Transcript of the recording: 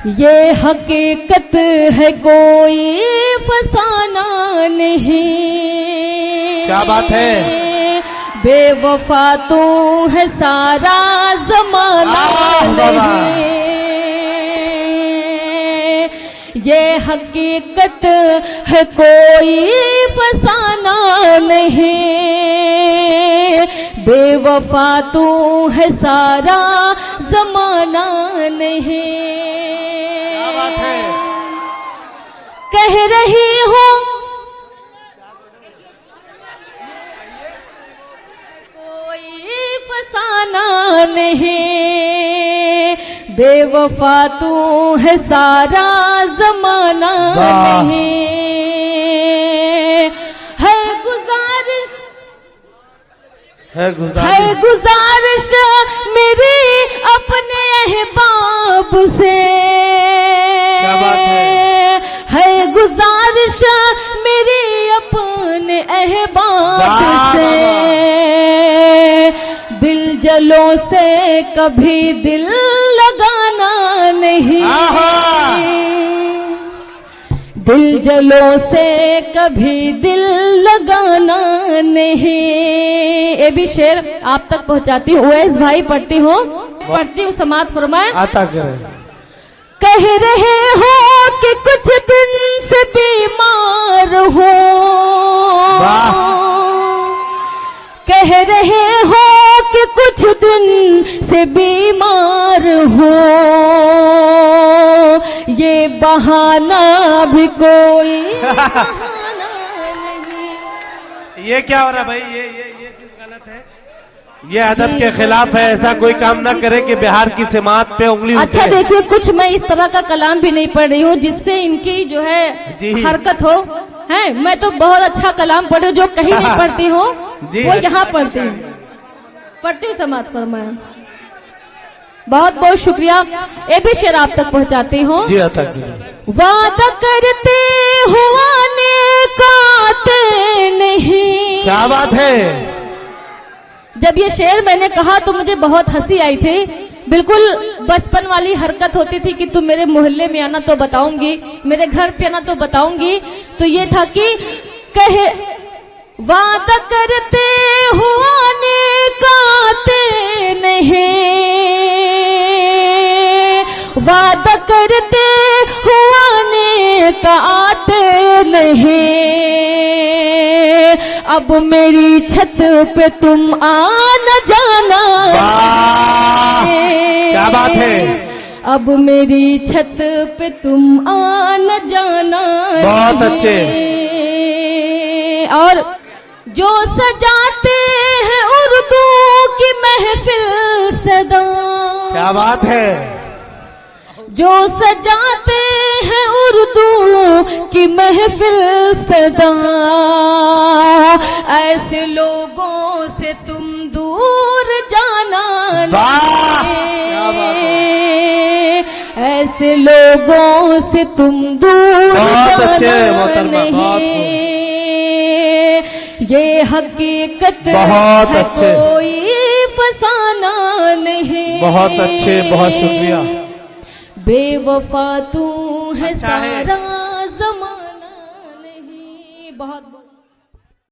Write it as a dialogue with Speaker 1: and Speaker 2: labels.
Speaker 1: ये हकीकत है कोई फसाना नहीं।
Speaker 2: क्या बात है।
Speaker 1: बेवफा तू है सारा जमाना नहीं। ये हकीकत है कोई फसाना नहीं। बेवफा तू है सारा जमाना नहीं।
Speaker 2: क्या बात है।
Speaker 1: कह रही हूँ कोई फसाना नहीं। बेवफा तू है सारा जमाना नहीं। है गुजारिश मेरी अपने अहबाब से।
Speaker 2: क्या बात
Speaker 1: है गुजारिश मेरी अपने अहबाब से। दिल जलों से कभी दिल लगाना नहीं। दिल जलों से कभी दिल लगाना नहीं। ये भी शेर आप तक पहुंचाती हूँ। ओएस भाई पढ़ती हूँ समात फरमाए।
Speaker 2: आता करे।
Speaker 1: कह रहे हो कि कुछ दिन से बीमार हो। कह रहे हो कि कुछ दिन से बीमार हो। ये बहाना भी कोई बहाना नहीं।
Speaker 2: ये क्या हो रहा है भाई। ये चीज गलत है। ये अदब के खिलाफ है। ऐसा कोई काम ना करे कि बिहार की सिमात पे उंगली उठे।
Speaker 1: अच्छा देखिए, कुछ मैं इस तरह का कलाम भी नहीं पढ़ रही हूँ जिससे इनकी जो है हरकत हो। है मैं तो बहुत अच्छा कलाम पढ़ी हूँ जो कहीं नहीं पढ़ती हूँ, वो यहाँ पढ़ती हूँ। समात फरमाया। बहुत बहुत शुक्रिया। ये भी शेर आप तक पहुँचाती हूँ।
Speaker 2: जी आता कीजिए।
Speaker 1: वादा करते हुआ निकाते नहीं।
Speaker 2: क्या बात है।
Speaker 1: जब ये शेर मैंने कहा तो मुझे बहुत हंसी आई थी। बिल्कुल बचपन वाली हरकत होती थी कि तुम मेरे मोहल्ले में आना तो बताऊंगी, मेरे घर पे आना तो बताऊंगी। तो ये था कि कहे वादा करते हुआ निकाते नहीं। वादा करते हुआ निकाते नहीं। अब मेरी छत पे तुम आना जाना।
Speaker 2: क्या बात है।
Speaker 1: अब मेरी छत पे तुम आना जाना।
Speaker 2: बहुत अच्छे।
Speaker 1: और जो सजाते हैं उर्दू की महफिल सदा।
Speaker 2: क्या बात है।
Speaker 1: जो सजाते हैं उर्दू की महफिल सदा। ऐसे लोगों से तुम दूर जाना नहीं। ऐसे लोगों से तुम दूर जाना नहीं। ये हकीकत
Speaker 2: बहुत
Speaker 1: है
Speaker 2: अच्छे।
Speaker 1: कोई फसाना नहीं।
Speaker 2: बहुत अच्छे, बहुत शुक्रिया।
Speaker 1: बेवफा तू है
Speaker 2: अच्छा है।
Speaker 1: सारा जमाना नहीं। बहुत